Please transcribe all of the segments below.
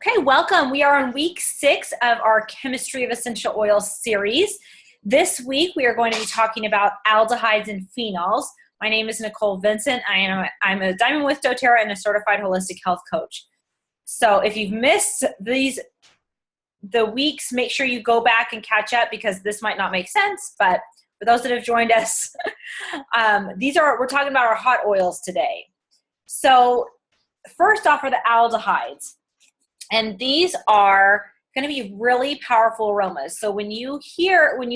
Okay, welcome. We are on week 6 of our Chemistry of Essential Oils series. This week, we are going to be talking about aldehydes and phenols. My name is Nicole Vincent. I'm a Diamond with doTERRA and a certified holistic health coach. So if you've missed the weeks, make sure you go back and catch up because this might not make sense. But for those that have joined us, we're talking about our hot oils today. So first off are the aldehydes. And these are going to be really powerful aromas. So when you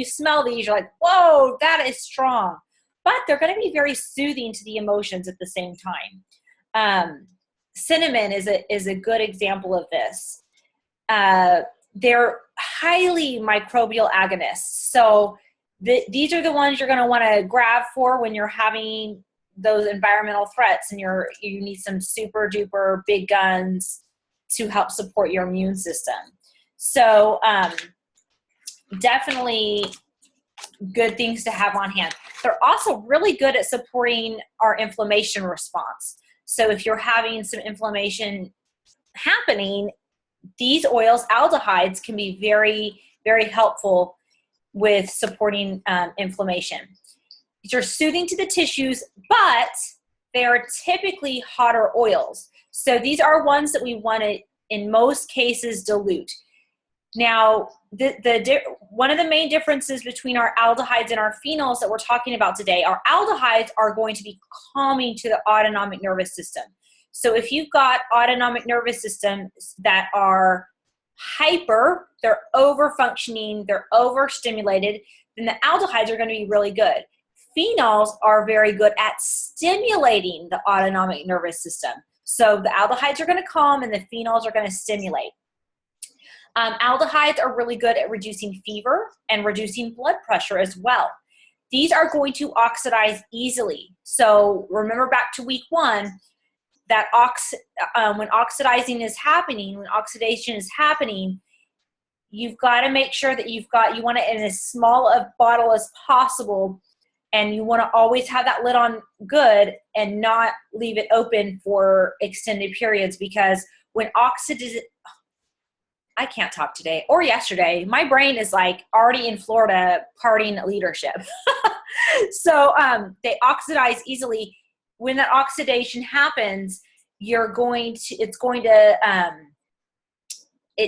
smell these, you're like, whoa, that is strong. But they're going to be very soothing to the emotions at the same time. Cinnamon is a good example of this. They're highly microbial agonists. So these are the ones you're going to want to grab for when you're having those environmental threats and you need some super duper big guns to help support your immune system. So definitely good things to have on hand. They're also really good at supporting our inflammation response. So if you're having some inflammation happening, these oils, aldehydes, can be very, very helpful with supporting inflammation. These are soothing to the tissues, but they are typically hotter oils. So these are ones that we want to, in most cases, dilute. Now, one of the main differences between our aldehydes and our phenols that we're talking about today, our aldehydes are going to be calming to the autonomic nervous system. So if you've got autonomic nervous systems that are hyper, they're over-functioning, they're overstimulated, then the aldehydes are going to be really good. Phenols are very good at stimulating the autonomic nervous system. So the aldehydes are going to calm and the phenols are going to stimulate. Aldehydes are really good at reducing fever and reducing blood pressure as well. These are going to oxidize easily. So remember back to week 1, that when oxidation is happening, you've got to make sure that you want it in as small a bottle as possible. And you want to always have that lid on good and not leave it open for extended periods, because when I can't talk today or yesterday, my brain is like already in Florida partying at leadership. So they oxidize easily. When that oxidation happens, it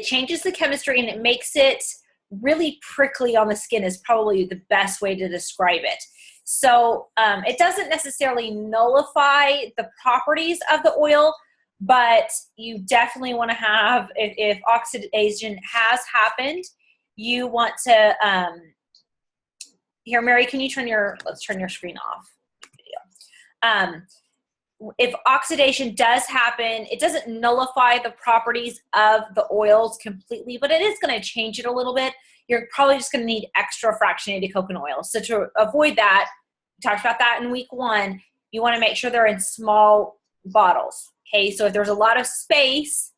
changes the chemistry and it makes it really prickly on the skin is probably the best way to describe it. So it doesn't necessarily nullify the properties of the oil, but you definitely want to have, if oxidation has happened, you want to, here, Mary, can you let's turn your screen off. If oxidation does happen, it doesn't nullify the properties of the oils completely, but it is going to change it a little bit. You're probably just going to need extra fractionated coconut oil. So to avoid that, we talked about that in week 1, you want to make sure they're in small bottles. Okay, so if there's a lot of space,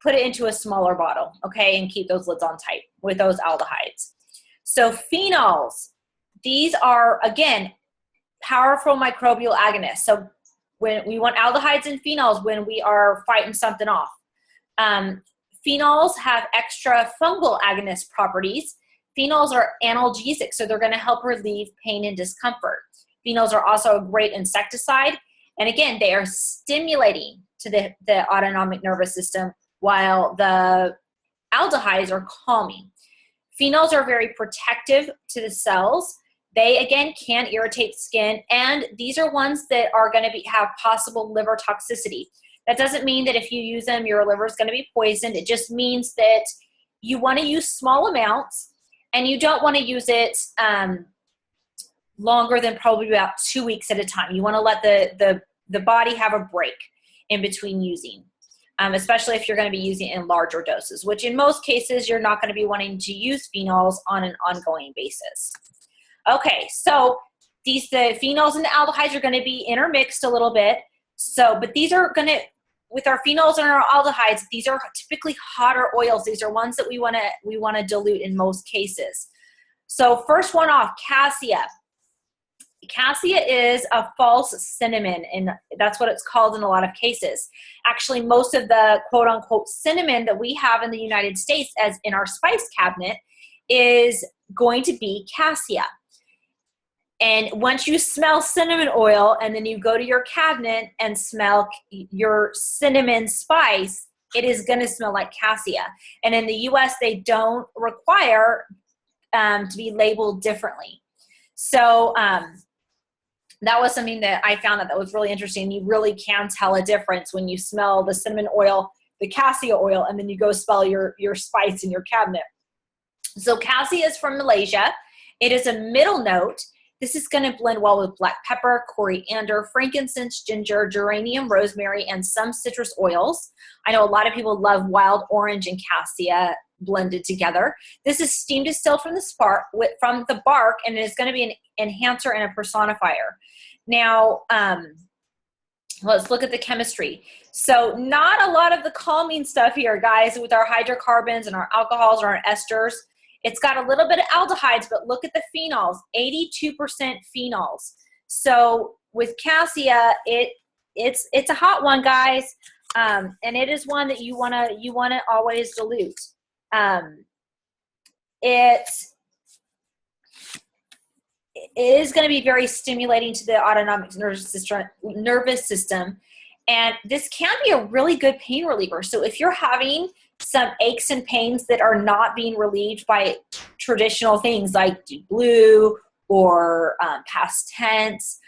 put it into a smaller bottle, okay, and keep those lids on tight with those aldehydes. So phenols, these are, again, powerful microbial agonists. So when we want aldehydes and phenols when we are fighting something off. Phenols have extra fungal agonist properties. Phenols are analgesic, so they're going to help relieve pain and discomfort. Phenols are also a great insecticide. And again, they are stimulating to the autonomic nervous system, while the aldehydes are calming. Phenols are very protective to the cells. They, again, can irritate skin, and these are ones that are going to have possible liver toxicity. That doesn't mean that if you use them, your liver is going to be poisoned. It just means that you want to use small amounts, and you don't want to use it longer than probably about 2 weeks at a time. You want to let the body have a break in between using, especially if you're going to be using it in larger doses, which in most cases, you're not going to be wanting to use phenols on an ongoing basis. Okay, so the phenols and the aldehydes are going to be intermixed a little bit. So, but these are going to, with our phenols and our aldehydes, these are typically hotter oils. These are ones that we want to dilute in most cases. So first one off, cassia. Cassia is a false cinnamon, and that's what it's called in a lot of cases. Actually, most of the quote-unquote cinnamon that we have in the United States as in our spice cabinet is going to be cassia. And once you smell cinnamon oil and then you go to your cabinet and smell your cinnamon spice, it is going to smell like cassia. And in the US, they don't require to be labeled differently. So that was something that I found that was really interesting. You really can tell a difference when you smell the cinnamon oil, the cassia oil, and then you go smell your spice in your cabinet. So cassia is from Malaysia. It is a middle note. This is going to blend well with black pepper, coriander, frankincense, ginger, geranium, rosemary, and some citrus oils. I know a lot of people love wild orange and cassia blended together. This is steam distilled from the bark, and it is going to be an enhancer and a personifier. Now, let's look at the chemistry. So not a lot of the calming stuff here, guys, with our hydrocarbons and our alcohols or our esters. It's got a little bit of aldehydes, but look at the phenols, 82% phenols. So with cassia, it's a hot one, guys, and it is one that you wanna always dilute. It is going to be very stimulating to the autonomic nervous system, and this can be a really good pain reliever. So if you're having some aches and pains that are not being relieved by traditional things like Deep Blue or past tense,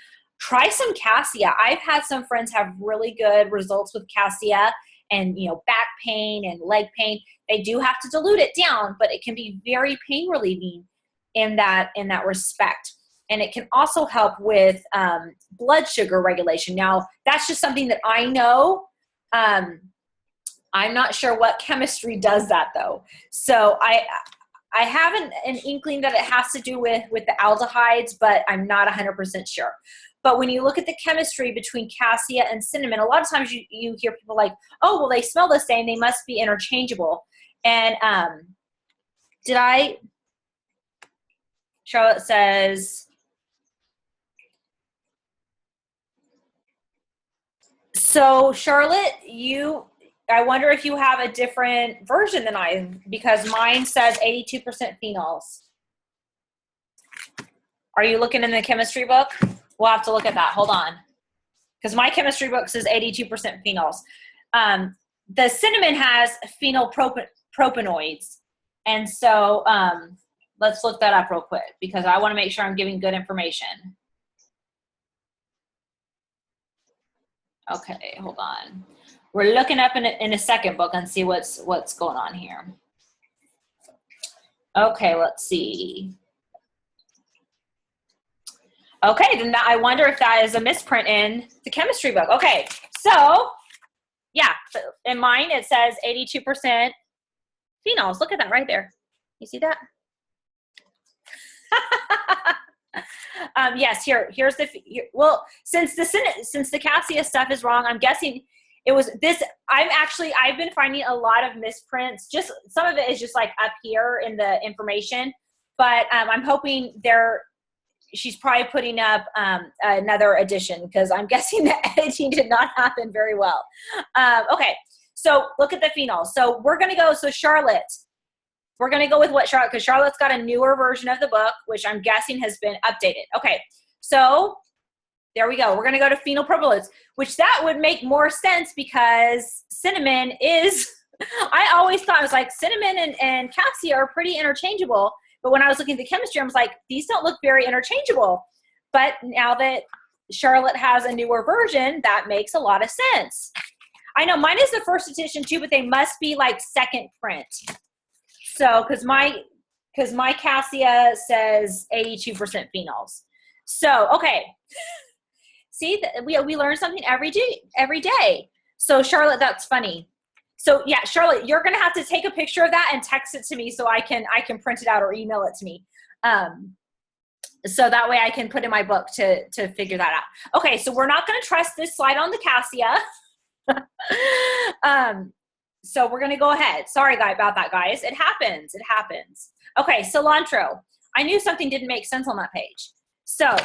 try some cassia. I've had some friends have really good results with cassia, and back pain and leg pain. They do have to dilute it down, but it can be very pain relieving in that respect. And it can also help with blood sugar regulation. Now, that's just something that I know. I'm not sure what chemistry does that, though. So I have an inkling that it has to do with the aldehydes, but I'm not 100% sure. But when you look at the chemistry between cassia and cinnamon, a lot of times you hear people like, oh, well, they smell the same. They must be interchangeable. And Charlotte says, so Charlotte, I wonder if you have a different version than I, because mine says 82% phenols. Are you looking in the chemistry book? We'll have to look at that. Hold on. Because my chemistry book says 82% phenols. The cinnamon has phenylpropanoids. And so let's look that up real quick because I want to make sure I'm giving good information. Okay, hold on. We're looking up in a second book and see what's going on here. Okay, let's see. Okay, then I wonder if that is a misprint in the chemistry book. Okay, so yeah, in mine it says 82% phenols. Look at that right there. You see that? Yes, here's well, since the cassia stuff is wrong, I'm guessing it was this. I've been finding a lot of misprints. Just some of it is just like up here in the information, but I'm hoping she's probably putting up another edition because I'm guessing the editing did not happen very well. Okay, so look at the phenols. So we're going to go, Charlotte, we're going to go with what Charlotte, because Charlotte's got a newer version of the book, which I'm guessing has been updated. Okay, so there we go. We're going to go to phenylpropanoids, which that would make more sense because cinnamon is, I always thought it was like cinnamon and cassia are pretty interchangeable. But when I was looking at the chemistry, I was like, these don't look very interchangeable. But now that Charlotte has a newer version, that makes a lot of sense. I know mine is the first edition too, but they must be like second print. So, because my cassia says 82% phenols. So, okay. See, we learn something every day. So, Charlotte, that's funny. So yeah, Charlotte, you're gonna have to take a picture of that and text it to me so I can print it out or email it to me. So that way I can put in my book to figure that out. Okay, so we're not gonna trust this slide on the cassia. So we're gonna go ahead. Sorry about that, guys. It happens. Okay, cilantro. I knew something didn't make sense on that page. So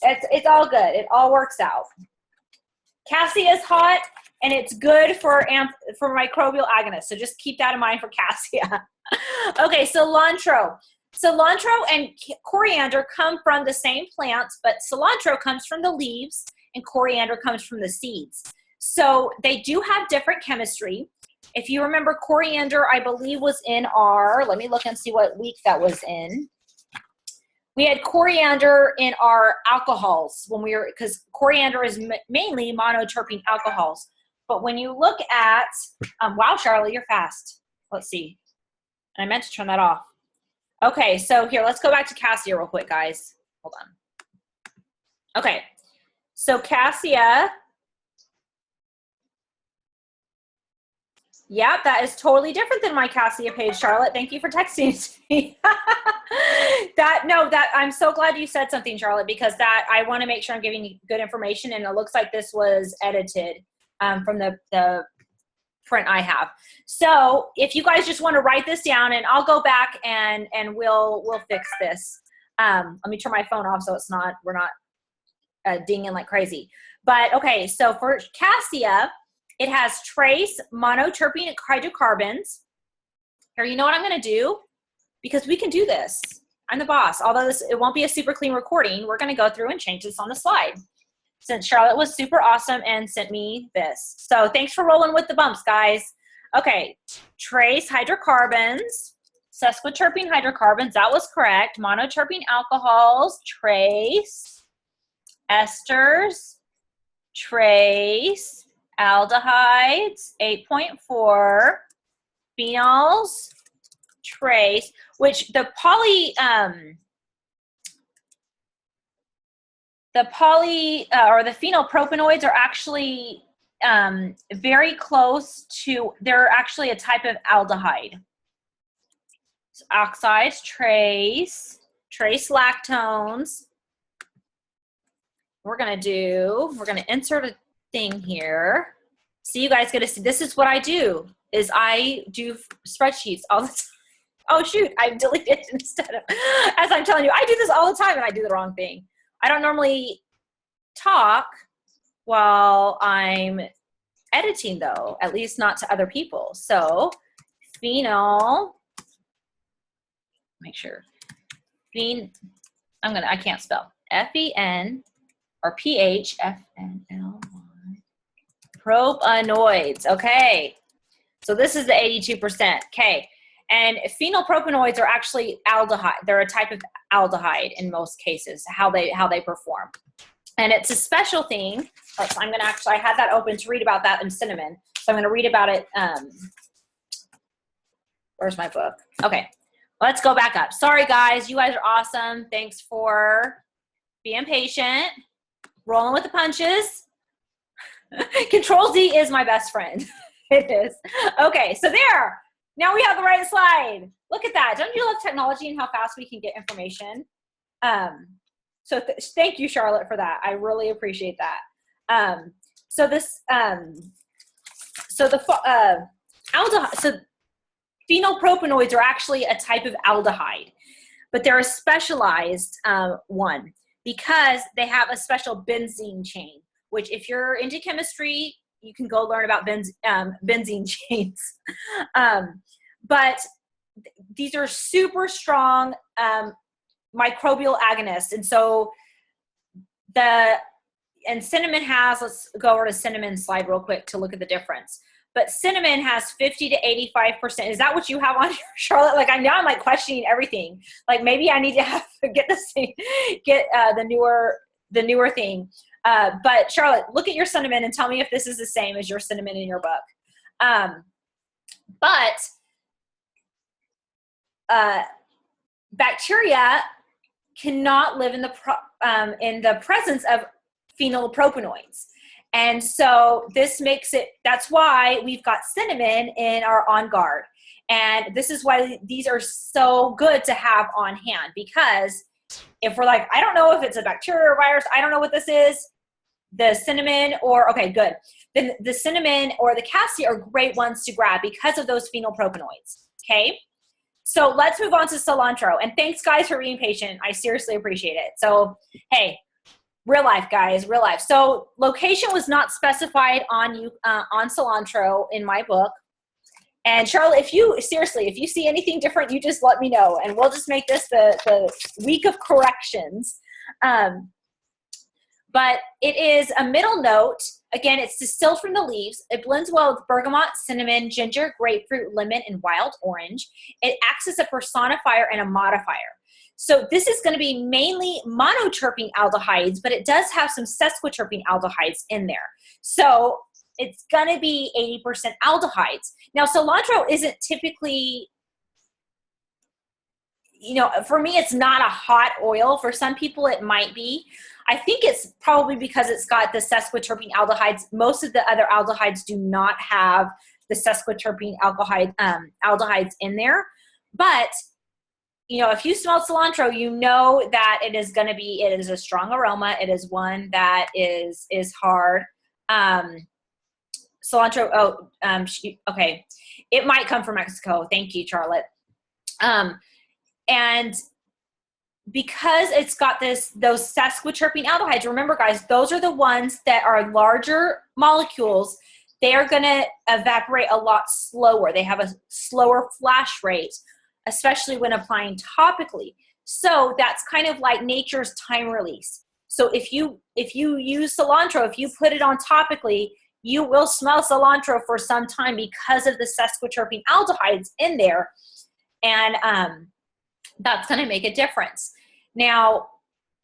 It's all good. It all works out. Cassia is hot, and it's good for microbial agonists. So just keep that in mind for cassia. Okay, cilantro. Cilantro and coriander come from the same plants, but cilantro comes from the leaves and coriander comes from the seeds. So they do have different chemistry. If you remember, coriander, I believe, was in our, let me look and see what week that was in. We had coriander in our alcohols when we were, because coriander is mainly monoterpene alcohols. But when you look at, wow, Charlotte, you're fast. Let's see. I meant to turn that off. Okay, so here, let's go back to cassia real quick, guys. Hold on. Okay, so cassia. Yeah, that is totally different than my cassia page, Charlotte. Thank you for texting it to me. I'm so glad you said something, Charlotte, because that I want to make sure I'm giving you good information, and it looks like this was edited from the print I have. So if you guys just want to write this down, and I'll go back and we'll fix this. Let me turn my phone off so we're not dinging like crazy. But okay, so for cassia, it has trace monoterpene hydrocarbons. Here, you know what I'm going to do? Because we can do this. I'm the boss. Although it won't be a super clean recording, we're going to go through and change this on the slide. Since Charlotte was super awesome and sent me this. So thanks for rolling with the bumps, guys. Okay, trace hydrocarbons, sesquiterpene hydrocarbons, that was correct. Monoterpene alcohols, trace, esters, trace, aldehydes, 8.4, phenols, trace, which the phenylpropanoids are actually very close to, they're actually a type of aldehyde. So oxides, trace lactones. We're going to insert a thing here. So you guys get to see, this is what I do, is I do spreadsheets all the time. Oh shoot, I deleted it instead of, as I'm telling you, I do this all the time and I do the wrong thing. I don't normally talk while I'm editing though, at least not to other people. So phenol, make sure, I can't spell, F-E-N or P-H-F-N-L-Y, propanoids, okay. So this is the 82%, okay. And phenylpropanoids are actually aldehyde. They're a type of aldehyde in most cases, how they perform. And it's a special thing. So I'm gonna I had that open to read about that in cinnamon. So I'm gonna read about it. Where's my book? Okay, let's go back up. Sorry guys, you guys are awesome. Thanks for being patient, rolling with the punches. Control Z is my best friend. It is. Okay, so there. Now we have the right slide. Look at that. Don't you love technology and how fast we can get information? So thank you, Charlotte, for that. I really appreciate that. So phenylpropanoids are actually a type of aldehyde, but they're a specialized one because they have a special benzene chain, which if you're into chemistry, you can go learn about benzene chains. But these are super strong microbial agonists. And so cinnamon has, let's go over to cinnamon slide real quick to look at the difference. But cinnamon has 50 to 85%. Is that what you have on here, Charlotte? Like I'm like questioning everything. Like maybe I need to get this thing, the newer thing. But Charlotte, look at your cinnamon and tell me if this is the same as your cinnamon in your book. Bacteria cannot live in the presence of phenylpropanoids. And so this makes it, that's why we've got cinnamon in our On Guard. And this is why these are so good to have on hand, because if we're like, I don't know if it's a bacteria or virus, I don't know what this is, the cinnamon okay, good. Then the cinnamon or the cassia are great ones to grab because of those phenylpropanoids, okay? So let's move on to cilantro. And thanks guys for being patient. I seriously appreciate it. So, hey, Real life, guys, real life. So location was not specified on cilantro in my book. And Charlotte, if you see anything different, you just let me know, and we'll just make this the week of corrections. But it is a middle note. Again, it's distilled from the leaves. It blends well with bergamot, cinnamon, ginger, grapefruit, lemon, and wild orange. It acts as a personifier and a modifier. So this is going to be mainly monoterpene aldehydes, but it does have some sesquiterpene aldehydes in there. So it's going to be 80% aldehydes. Now, cilantro isn't typically, for me, it's not a hot oil. For some people, it might be. I think it's probably because it's got the sesquiterpene aldehydes. Most of the other aldehydes do not have the sesquiterpene aldehydes in there. But if you smell cilantro, you know that it is a strong aroma. It is one that is hard. Cilantro, okay. It might come from Mexico. Thank you, Charlotte. And because it's got those sesquiterpene aldehydes, remember guys, those are the ones that are larger molecules. They are going to evaporate a lot slower. They have a slower flash rate, especially when applying topically. So that's kind of like nature's time release. So if you use cilantro, if you put it on topically, you will smell cilantro for some time because of the sesquiterpene aldehydes in there. And that's going to make a difference. Now,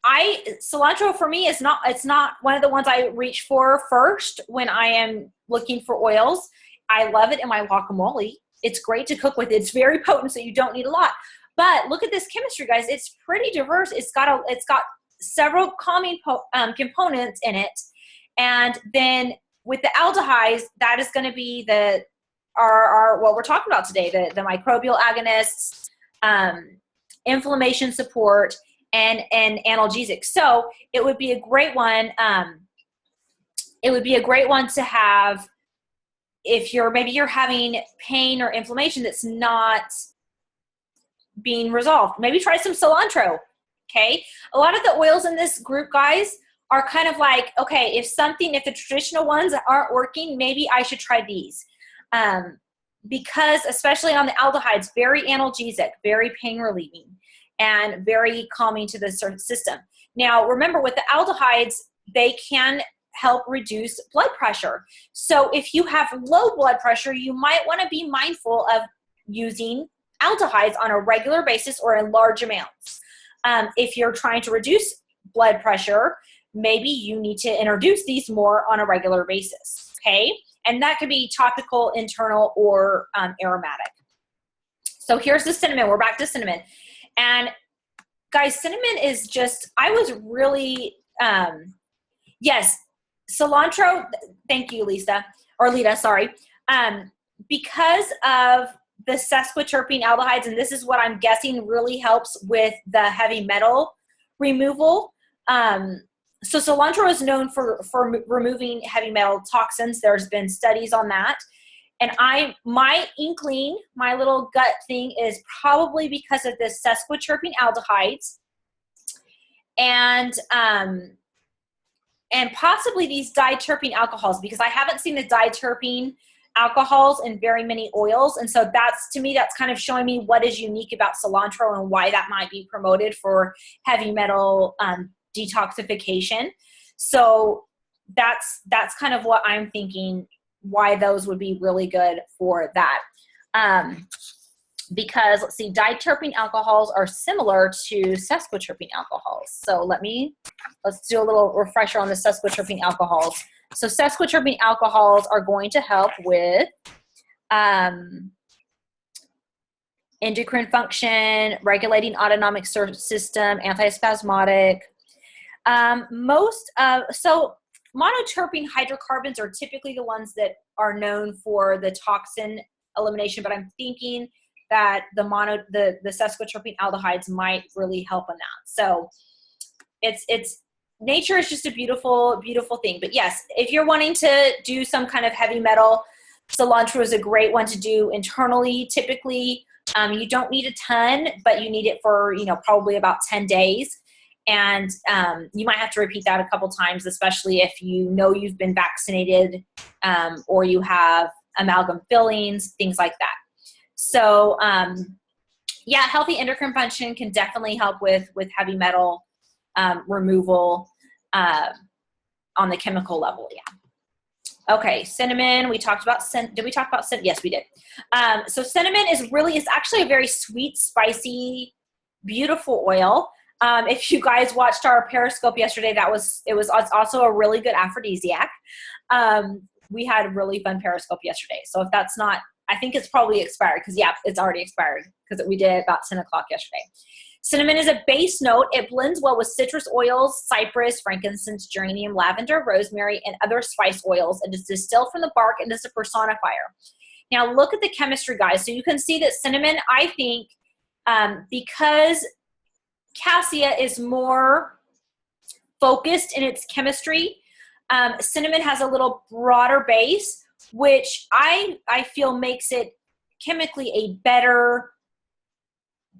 cilantro for me it's not one of the ones I reach for first when I am looking for oils. I love it in my guacamole. It's great to cook with. It's very potent, so you don't need a lot. But look at this chemistry, guys. It's pretty diverse. It's got several calming components in it. And then with the aldehydes, that is going to be what we're talking about today, the microbial agonists, inflammation support, and analgesics. So it would be a great one. It would be a great one to have if you're having pain or inflammation that's not being resolved. Maybe try some cilantro. Okay. A lot of the oils in this group, guys, are kind of like, okay, if the traditional ones aren't working, maybe I should try these. Because especially on the aldehydes, very analgesic, very pain relieving, and very calming to the system. Now, remember with the aldehydes, they can help reduce blood pressure. So if you have low blood pressure, you might want to be mindful of using aldehydes on a regular basis or in large amounts. If you're trying to reduce blood pressure, maybe you need to introduce these more on a regular basis, okay? And that could be topical, internal, or aromatic. So here's the cinnamon. We're back to cinnamon. And guys, cinnamon is just, I was really, yes, cilantro, thank you, Lita, sorry. Because of the sesquiterpene aldehydes, and this is what I'm guessing really helps with the heavy metal removal. So cilantro is known for removing heavy metal toxins. There's been studies on that. And my inkling, my little gut thing is probably because of the sesquiterpene aldehydes and possibly these diterpene alcohols, because I haven't seen the diterpene alcohols in very many oils. And so to me, that's kind of showing me what is unique about cilantro and why that might be promoted for heavy metal detoxification. So that's kind of what I'm thinking, why those would be really good for that. Because let's see, diterpene alcohols are similar to sesquiterpene alcohols. So let's do a little refresher on the sesquiterpene alcohols. So sesquiterpene alcohols are going to help with endocrine function, regulating autonomic system, antispasmodic. So monoterpene hydrocarbons are typically the ones that are known for the toxin elimination, but I'm thinking that the sesquiterpene aldehydes might really help on that. So nature is just a beautiful, beautiful thing. But yes, if you're wanting to do some kind of heavy metal, cilantro is a great one to do internally. Typically, you don't need a ton, but you need it for, probably about 10 days. And you might have to repeat that a couple times, especially if you know you've been vaccinated or you have amalgam fillings, things like that. So yeah, healthy endocrine function can definitely help with heavy metal removal on the chemical level. Yeah. Okay, cinnamon. We talked about did we talk about cinnamon? Yes, we did. So cinnamon is actually a very sweet, spicy, beautiful oil. If you guys watched our Periscope yesterday, it was also a really good aphrodisiac. We had a really fun Periscope yesterday. So if that's not, I think it's probably expired because yeah, it's already expired because we did it about 10 o'clock yesterday. Cinnamon is a base note. It blends well with citrus oils, cypress, frankincense, geranium, lavender, rosemary, and other spice oils. It is distilled from the bark and is a personifier. Now look at the chemistry, guys. So you can see that cinnamon, I think, because cassia is more focused in its chemistry, cinnamon has a little broader base, which I feel makes it chemically a better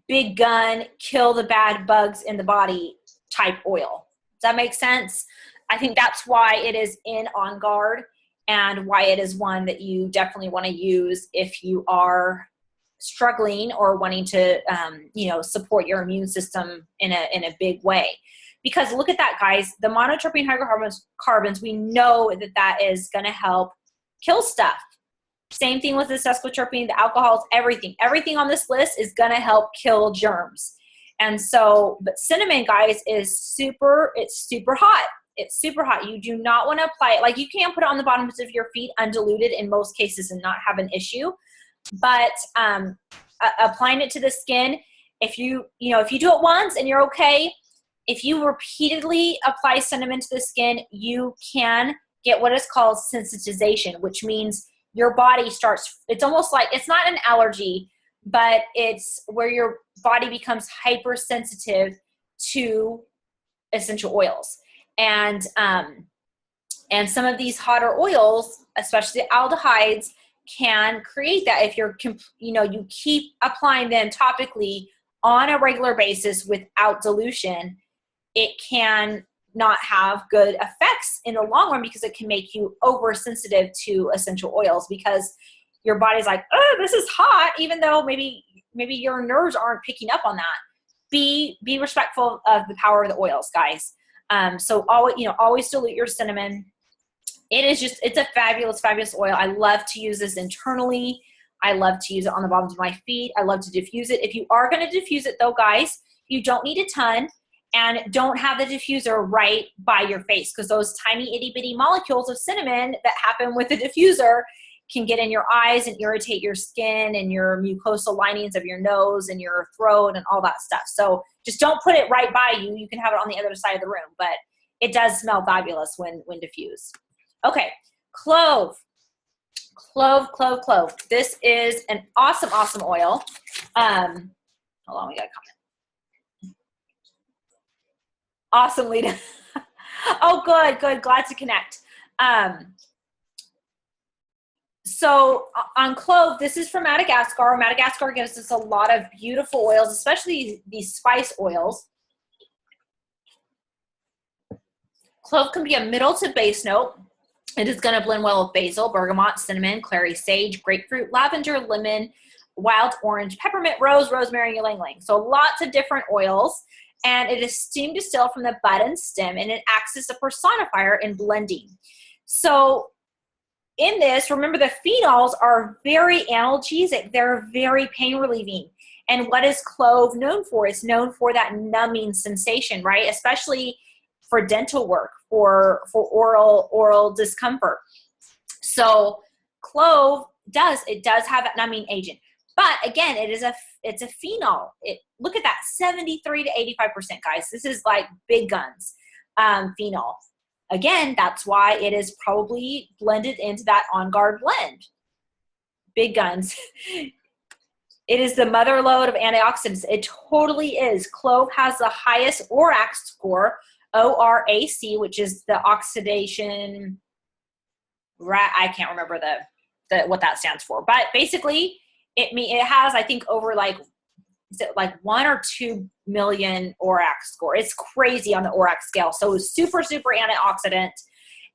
big gun, kill the bad bugs in the body type oil. Does that make sense? I think that's why it is in On Guard and why it is one that you definitely want to use if you are struggling or wanting to, support your immune system in a big way. Because look at that, guys, the monoterpene hydrocarbons, we know that is going to help kill stuff. Same thing with the sesquiterpene, the alcohols, everything. Everything on this list is going to help kill germs. And so, but cinnamon, guys, it's super hot. It's super hot. You do not want to apply it. Like, you can put it on the bottoms of your feet undiluted in most cases and not have an issue. But applying it to the skin, if you do it once and you're okay, if you repeatedly apply cinnamon to the skin, you can get what is called sensitization, which means your body starts, it's almost like, it's not an allergy, but it's where your body becomes hypersensitive to essential oils. And some of these hotter oils, especially the aldehydes, can create that. If you keep applying them topically on a regular basis without dilution, it can not have good effects in the long run because it can make you oversensitive to essential oils because your body's like, oh, this is hot, even though maybe your nerves aren't picking up on that. Be respectful of the power of the oils, guys. So always dilute your cinnamon. It's a fabulous, fabulous oil. I love to use this internally. I love to use it on the bottoms of my feet. I love to diffuse it. If you are going to diffuse it though, guys, you don't need a ton. And don't have the diffuser right by your face because those tiny itty bitty molecules of cinnamon that happen with the diffuser can get in your eyes and irritate your skin and your mucosal linings of your nose and your throat and all that stuff. So just don't put it right by you. You can have it on the other side of the room, but it does smell fabulous when diffused. Okay, clove. Clove. This is an awesome, awesome oil. Hold on, we got a comment. Awesome, Lita. Oh, good. Glad to connect. So on clove, this is from Madagascar. Madagascar gives us a lot of beautiful oils, especially these spice oils. Clove can be a middle to base note. It is going to blend well with basil, bergamot, cinnamon, clary sage, grapefruit, lavender, lemon, wild orange, peppermint, rose, rosemary, and ylang-ylang. So lots of different oils. And it is steam distilled from the bud and stem, and it acts as a personifier in blending. So in this, remember the phenols are very analgesic. They're very pain relieving. And what is clove known for? It's known for that numbing sensation, right? Especially for dental work, for oral discomfort. So clove does have that numbing agent. But again, it's a phenol. Look at that, 73 to 85%, guys. This is like big guns phenol. Again, that's why it is probably blended into that On Guard blend. Big guns. It is the mother lode of antioxidants. It totally is. Clove has the highest ORAC score, ORAC, which is the oxidation. I can't remember what that stands for, but basically, it has, I think, over like is it like 1 or 2 million ORAC score. It's crazy on the ORAC scale. So it's super, super antioxidant.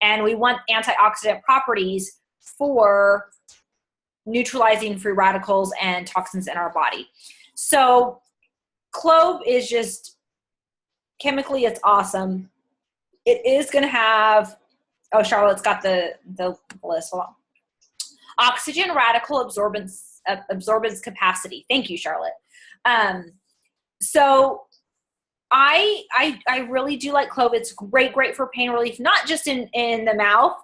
And we want antioxidant properties for neutralizing free radicals and toxins in our body. So clove is just, chemically, it's awesome. It is going to have, oh, Charlotte's got the list. Hold on. Oxygen radical absorbance capacity. Thank you, Charlotte. So I really do like clove. It's great for pain relief, not just in the mouth,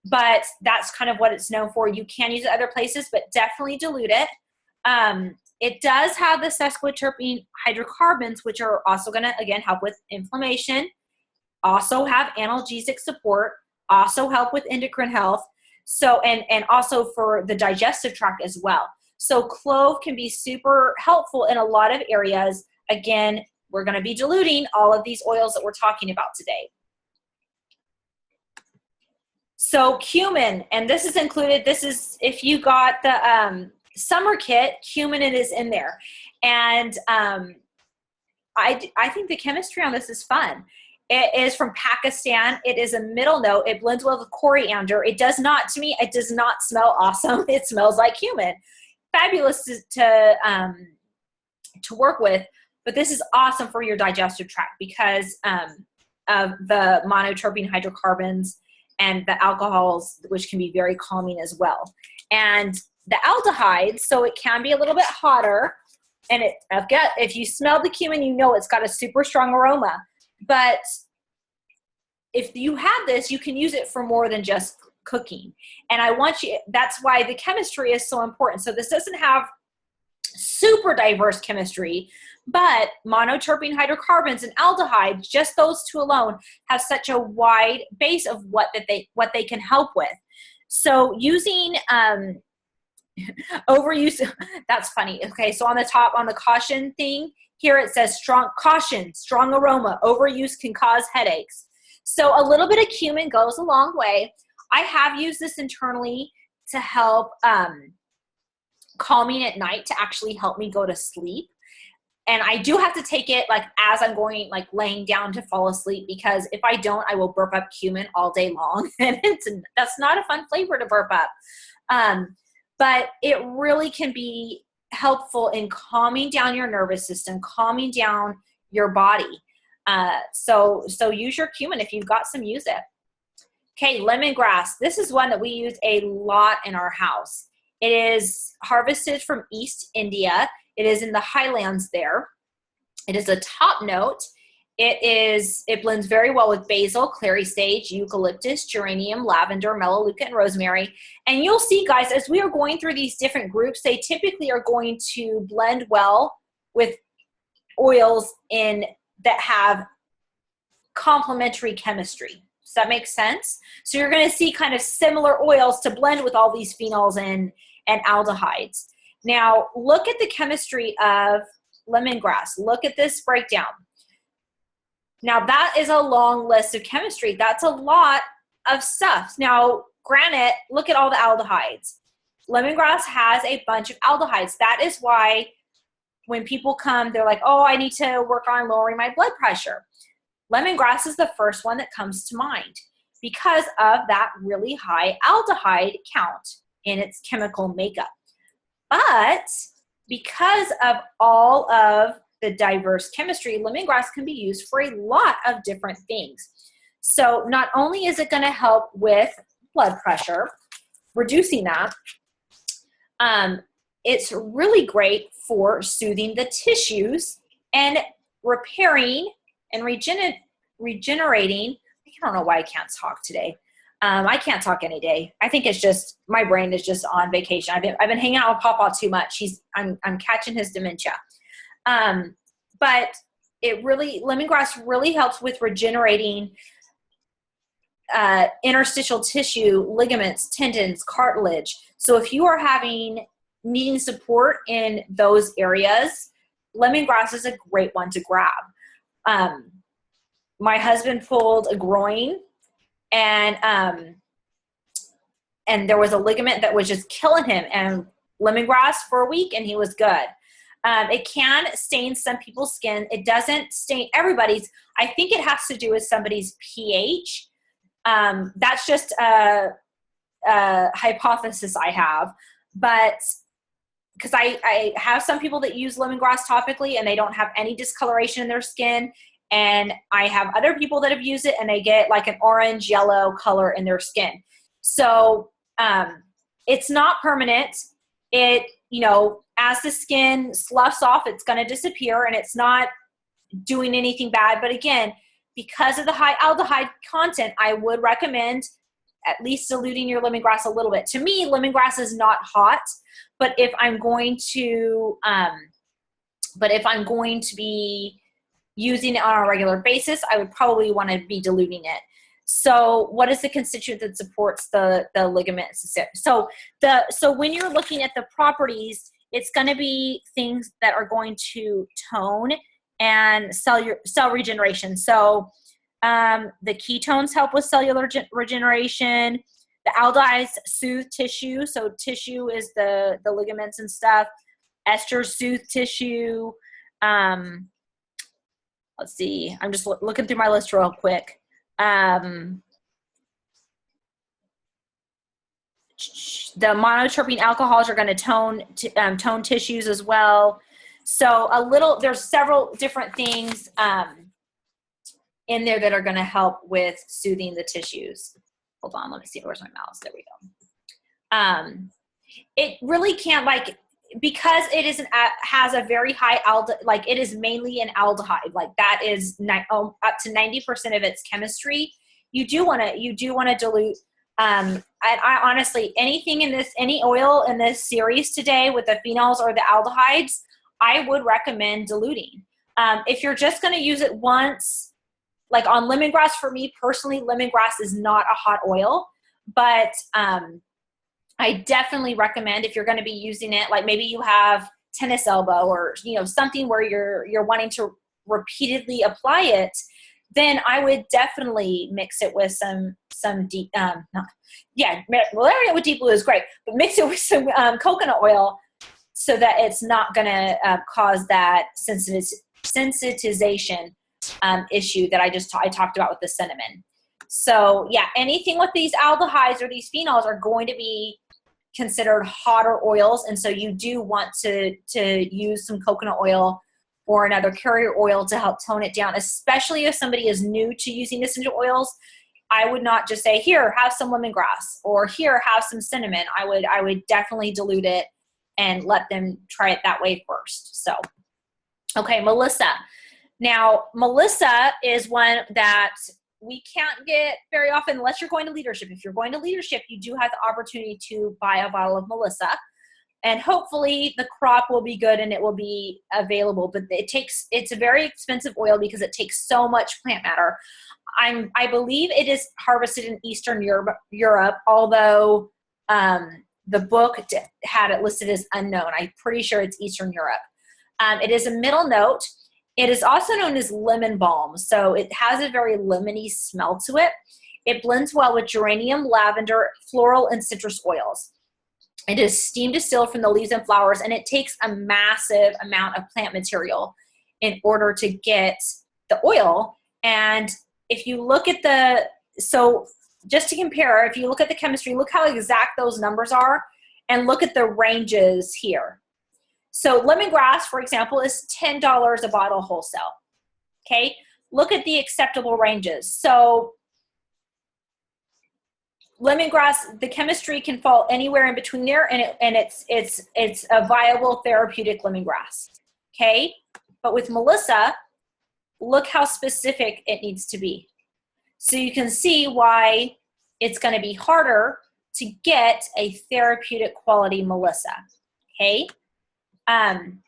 but that's kind of what it's known for. You can use it other places, but definitely dilute it. It does have the sesquiterpene hydrocarbons, which are also going to, again, help with inflammation, also have analgesic support, also help with endocrine health. So, and also for the digestive tract as well. So clove can be super helpful in a lot of areas. Again, we're going to be diluting all of these oils that we're talking about today. So cumin, and this is included, this is, if you got the summer kit, cumin is in there. And I think the chemistry on this is fun. It is from Pakistan. It is a middle note. It blends well with coriander. It does not, to me, it does not smell awesome. It smells like cumin. Fabulous to work with, but this is awesome for your digestive tract because of the monoterpene hydrocarbons and the alcohols, which can be very calming as well. And the aldehydes, so it can be a little bit hotter. And if you smell the cumin, you know it's got a super strong aroma. But if you have this, you can use it for more than just cooking. And that's why the chemistry is so important. So this doesn't have super diverse chemistry, but monoterpene hydrocarbons and aldehydes, just those two alone, have such a wide base of what they can help with. So using overuse, that's funny. Okay, so on the top, on the caution thing, here it says strong aroma. Overuse can cause headaches. So a little bit of cumin goes a long way. I have used this internally to help calming at night, to actually help me go to sleep. And I do have to take it like as I'm going, like laying down to fall asleep, because if I don't, I will burp up cumin all day long. And that's not a fun flavor to burp up. But it really can be helpful in calming down your nervous system, calming down your body. So use your cumin. If you've got some, use it. Okay, lemongrass. This is one that we use a lot in our house. It is harvested from East India. It is in the highlands there. It is a top note. It blends very well with basil, clary sage, eucalyptus, geranium, lavender, melaleuca, and rosemary. And you'll see, guys, as we are going through these different groups, they typically are going to blend well with oils that have complementary chemistry. Does that make sense? So you're going to see kind of similar oils to blend with all these phenols and aldehydes. Now, look at the chemistry of lemongrass. Look at this breakdown. Now, that is a long list of chemistry. That's a lot of stuff. Now, granted, look at all the aldehydes. Lemongrass has a bunch of aldehydes. That is why when people come, they're like, oh, I need to work on lowering my blood pressure. Lemongrass is the first one that comes to mind because of that really high aldehyde count in its chemical makeup. But because of all of the diverse chemistry, lemongrass can be used for a lot of different things. So not only is it going to help with blood pressure, reducing that, it's really great for soothing the tissues and repairing and regenerating. I don't know why I can't talk today. I can't talk any day. I think it's just my brain is just on vacation. I've been hanging out with Papa too much. I'm catching his dementia. But lemongrass really helps with regenerating interstitial tissue, ligaments, tendons, cartilage. So if you are needing support in those areas, lemongrass is a great one to grab. My husband pulled a groin, and there was a ligament that was just killing him, and lemongrass for a week and he was good. It can stain some people's skin. It doesn't stain everybody's. I think it has to do with somebody's pH. That's just a hypothesis I have, but because I have some people that use lemongrass topically and they don't have any discoloration in their skin. And I have other people that have used it and they get like an orange yellow color in their skin. So it's not permanent. It, you know, as the skin sloughs off, it's going to disappear and it's not doing anything bad. But again, because of the high aldehyde content, I would recommend at least diluting your lemongrass a little bit. To me, lemongrass is not hot, but if I'm going to be using it on a regular basis, I would probably want to be diluting it. So what is the constituent that supports the ligaments? So when you're looking at the properties, it's going to be things that are going to tone and cell regeneration. So the ketones help with cellular regeneration. The aldehydes soothe tissue. So tissue is the ligaments and stuff. Esters soothe tissue. Let's see. I'm just looking through my list real quick. The monoterpene alcohols are going to tone tissues as well. So there's several different things in there that are going to help with soothing the tissues. Hold on, let me see. Where's my mouse? There we go. It really can't, like, because it is has a very high it is mainly an aldehyde, like that is up to 90% of its chemistry. You do want to dilute. And I honestly, any oil in this series today with the phenols or the aldehydes, I would recommend diluting. If you're just going to use it once, like on lemongrass, for me personally, lemongrass is not a hot oil, but I definitely recommend if you're going to be using it, like maybe you have tennis elbow or, you know, something where you're wanting to repeatedly apply it, then I would definitely mix it with some deep, malaria with deep blue is great, but mix it with some coconut oil so that it's not going to cause that sensitization issue that I talked about with the cinnamon. So yeah, anything with these aldehydes or these phenols are going to be considered hotter oils, and so you do want to use some coconut oil or another carrier oil to help tone it down, especially if somebody is new to using essential oils. I would not just say, here, have some lemongrass, or here, have some cinnamon. I would definitely dilute it and let them try it that way first. So, okay, Melissa. Now, Melissa is one that we can't get very often unless you're going to leadership. If you're going to leadership, you do have the opportunity to buy a bottle of Melissa, and hopefully the crop will be good and it will be available. But it's a very expensive oil because it takes so much plant matter. I believe it is harvested in Eastern Europe, although the book had it listed as unknown. I'm pretty sure it's Eastern Europe. It is a middle note. It is also known as lemon balm, so it has a very lemony smell to it. It blends well with geranium, lavender, floral, and citrus oils. It is steam distilled from the leaves and flowers, and it takes a massive amount of plant material in order to get the oil. And if you look at so just to compare, if you look at the chemistry, look how exact those numbers are, and look at the ranges here. So lemongrass, for example, is $10 a bottle wholesale. Okay, look at the acceptable ranges. So lemongrass, the chemistry can fall anywhere in between there, and it's a viable therapeutic lemongrass. Okay, but with Melissa, look how specific it needs to be. So you can see why it's going to be harder to get a therapeutic quality Melissa. Okay. And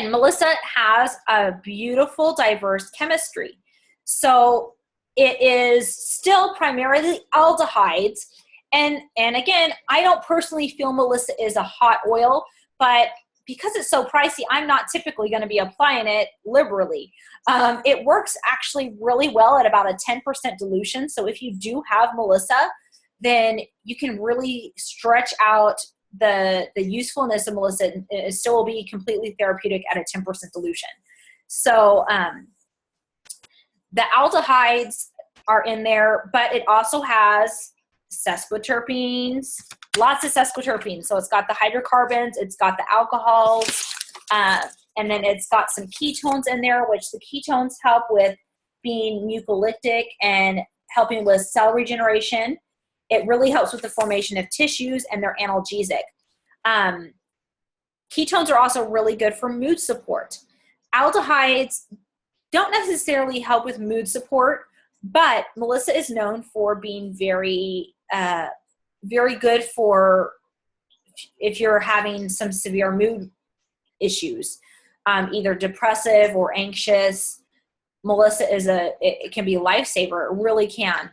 Melissa has a beautiful, diverse chemistry. So it is still primarily aldehydes. And again, I don't personally feel Melissa is a hot oil, but because it's so pricey, I'm not typically going to be applying it liberally. It works actually really well at about a 10% dilution. So if you do have Melissa, then you can really stretch out the usefulness of Melissa still will be completely therapeutic at a 10% dilution. So the aldehydes are in there, but it also has sesquiterpenes, lots of sesquiterpenes. So it's got the hydrocarbons, it's got the alcohols, and then it's got some ketones in there, which the ketones help with being mucolytic and helping with cell regeneration. It really helps with the formation of tissues, and they're analgesic. Ketones are also really good for mood support. Aldehydes don't necessarily help with mood support, but Melissa is known for being very, very good for if you're having some severe mood issues, either depressive or anxious. Melissa it can be a lifesaver. It really can.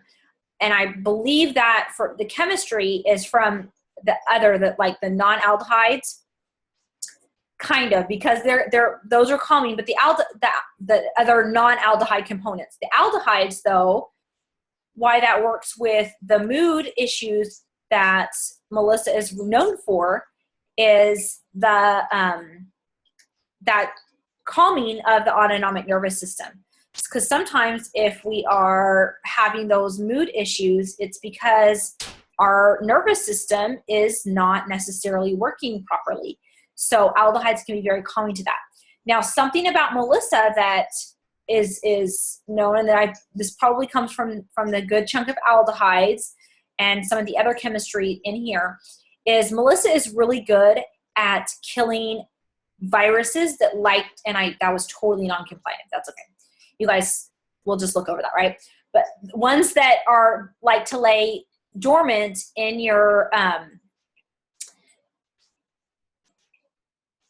And I believe that for the chemistry is from like the non-aldehydes, kind of, because those are calming, but the other non-aldehyde components. The aldehydes, though, why that works with the mood issues that Melissa is known for is that calming of the autonomic nervous system. Because sometimes if we are having those mood issues, it's because our nervous system is not necessarily working properly. So aldehydes can be very calming to that. Now, something about Melissa that is known, and this probably comes from the good chunk of aldehydes and some of the other chemistry in here, is Melissa is really good at killing viruses that that was totally non-compliant. That's okay. You guys will just look over that, right? But ones that are like to lay dormant in your,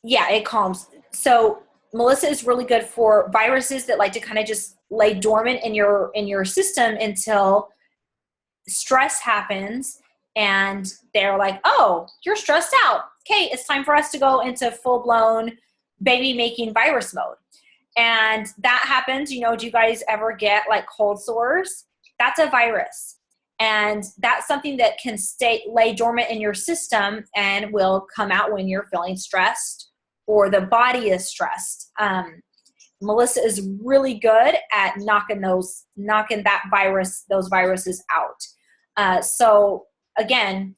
it calms. So Melissa is really good for viruses that like to kind of just lay dormant in your system until stress happens and they're like, oh, you're stressed out. Okay, it's time for us to go into full-blown baby-making virus mode. And that happens, do you guys ever get like cold sores? That's a virus. And that's something that can lay dormant in your system and will come out when you're feeling stressed or the body is stressed. Melissa is really good at knocking those viruses out. So again,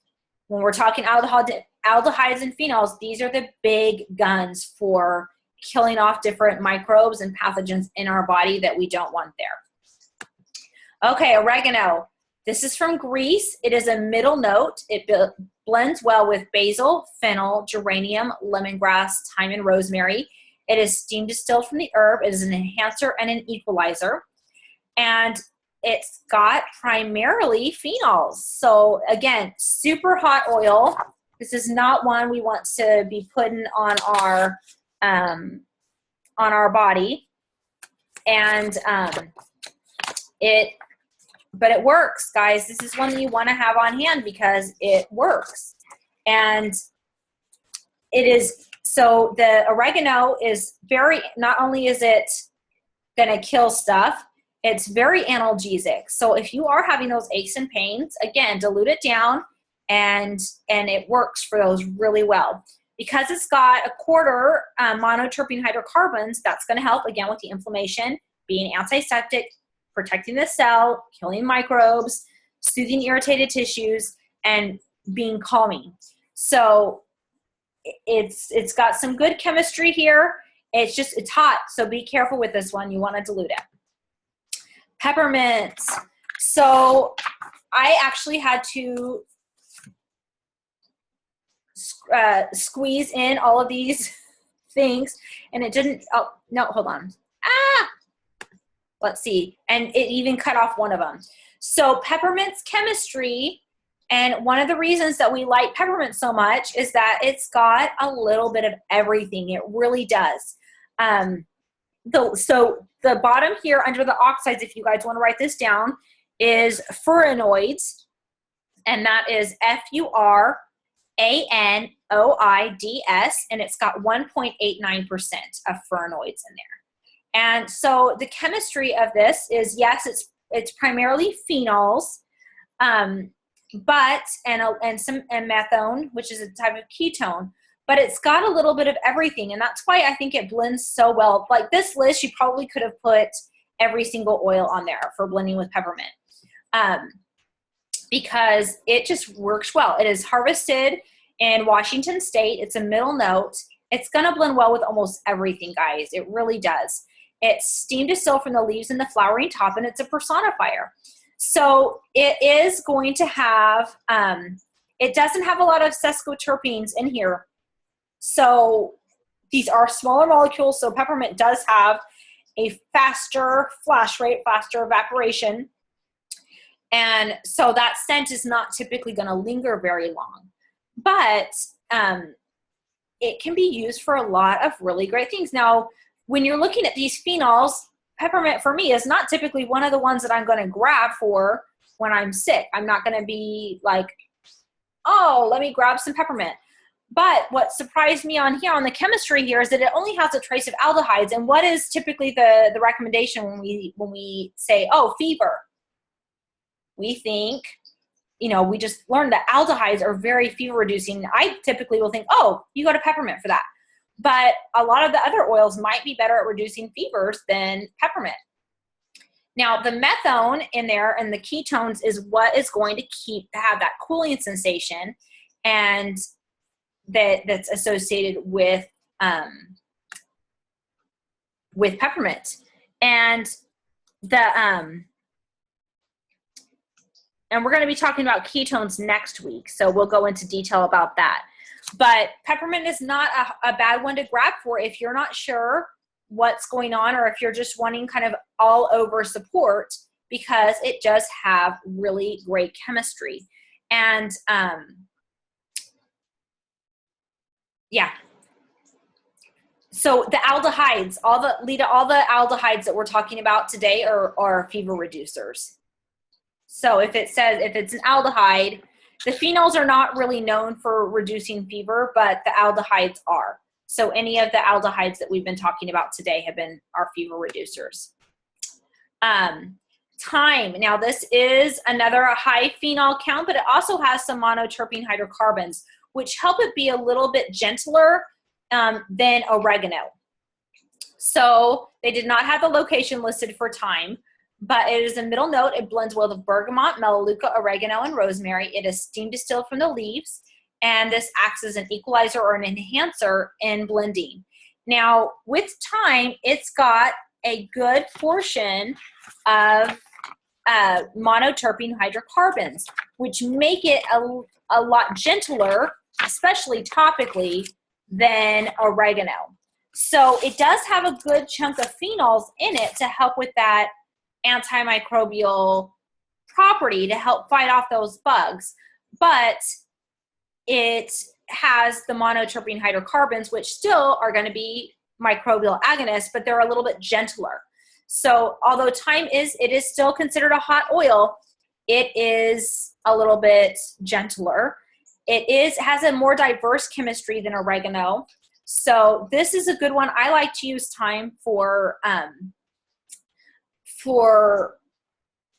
when we're talking aldehydes and phenols, these are the big guns for killing off different microbes and pathogens in our body that we don't want there. Okay, oregano. This is from Greece. It is a middle note. It blends well with basil, fennel, geranium, lemongrass, thyme, and rosemary. It is steam distilled from the herb. It is an enhancer and an equalizer. And it's got primarily phenols. So again, super hot oil. This is not one we want to be putting on our body. And but it works, guys. This is one that you want to have on hand because it works. And it is, so the oregano is not only is it going to kill stuff, it's very analgesic. So if you are having those aches and pains, again, dilute it down and it works for those really well. Because it's got a quarter monoterpene hydrocarbons, that's going to help, again, with the inflammation, being antiseptic, protecting the cell, killing microbes, soothing irritated tissues, and being calming. So it's got some good chemistry here. It's hot, so be careful with this one. You want to dilute it. Peppermint. So I actually had to squeeze in all of these things, and it didn't. Oh no, hold on. Let's see. And it even cut off one of them. So peppermint's chemistry, and one of the reasons that we like peppermint so much is that it's got a little bit of everything. It really does. So the bottom here under the oxides, if you guys want to write this down, is furanoids, and that is FURANOIDS, and it's got 1.89% of furanoids in there. And so the chemistry of this is, yes, it's primarily phenols, but and methone, which is a type of ketone. But it's got a little bit of everything, and that's why I think it blends so well. Like this list, you probably could have put every single oil on there for blending with peppermint, because it just works well. It is harvested in Washington State. It's a middle note. It's going to blend well with almost everything, guys. It really does. It's steam distilled from the leaves and the flowering top, and it's a personifier. So it is going to have, it doesn't have a lot of sesquiterpenes in here. So these are smaller molecules, so peppermint does have a faster flash rate, faster evaporation. And so that scent is not typically going to linger very long. But it can be used for a lot of really great things. Now, when you're looking at these phenols, peppermint for me is not typically one of the ones that I'm going to grab for when I'm sick. I'm not going to be like, oh, let me grab some peppermint. But what surprised me on here, on the chemistry here, is that it only has a trace of aldehydes. And what is typically the recommendation when we say, oh, fever? We think, you know, we just learned that aldehydes are very fever reducing. I typically will think, oh, you go to peppermint for that. But a lot of the other oils might be better at reducing fevers than peppermint. Now, the methone in there and the ketones is what is going to have that cooling sensation, and that's associated with peppermint. And and we're going to be talking about ketones next week, so we'll go into detail about that. But peppermint is not a bad one to grab for if you're not sure what's going on, or if you're just wanting kind of all over support, because it does have really great chemistry. And yeah. So the aldehydes, all the aldehydes that we're talking about today are fever reducers. So if it's an aldehyde, the phenols are not really known for reducing fever, but the aldehydes are. So any of the aldehydes that we've been talking about today are fever reducers. Thyme. Now this is another high phenol count, but it also has some monoterpene hydrocarbons, which help it be a little bit gentler than oregano. So they did not have the location listed for thyme, but it is a middle note. It blends well with bergamot, melaleuca, oregano, and rosemary. It is steam distilled from the leaves, and this acts as an equalizer or an enhancer in blending. Now, with thyme, it's got a good portion of monoterpene hydrocarbons, which make it a lot gentler, especially topically, than oregano. So it does have a good chunk of phenols in it to help with that antimicrobial property, to help fight off those bugs. But it has the monoterpene hydrocarbons, which still are going to be microbial agonists, but they're a little bit gentler. So although thyme is still considered a hot oil, it is a little bit gentler. It has a more diverse chemistry than oregano. So this is a good one. I like to use thyme for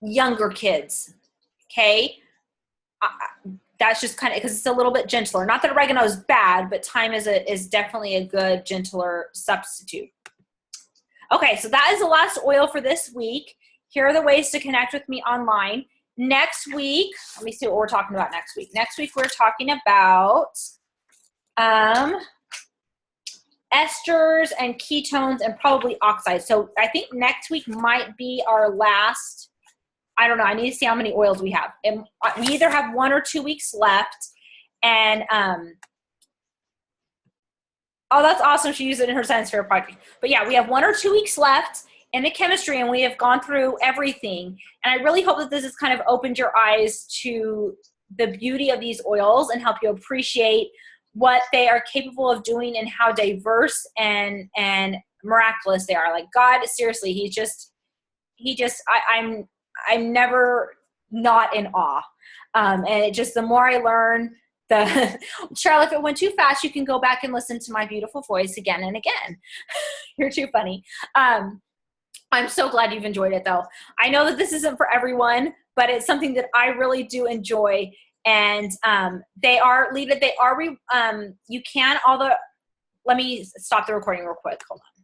younger kids. Okay. That's just kind of because it's a little bit gentler. Not that oregano is bad, but thyme is definitely a good, gentler substitute. Okay, so that is the last oil for this week. Here are the ways to connect with me online. Next week, let me see what we're talking about next week. Next week, we're talking about esters and ketones and probably oxides. So I think next week might be our last. I don't know. I need to see how many oils we have. And we either have 1 or 2 weeks left. And, oh, that's awesome. She used it in her science fair project. But yeah, we have 1 or 2 weeks left in the chemistry, and we have gone through everything. And I really hope that this has kind of opened your eyes to the beauty of these oils and help you appreciate what they are capable of doing and how diverse and miraculous they are. Like, God, seriously, I'm never not in awe. And it just, the more I learn, Charlotte, if it went too fast, you can go back and listen to my beautiful voice again and again. You're too funny. I'm so glad you've enjoyed it, though. I know that this isn't for everyone, but it's something that I really do enjoy. And they are, Lita, you can, although, let me stop the recording real quick. Hold on.